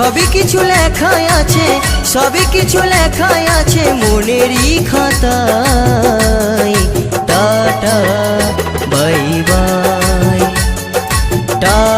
সবই কিছু লেখাই আছে, সবই কিছু লেখাই আছে মনেরই খাতায়। Tata bye bye, tata.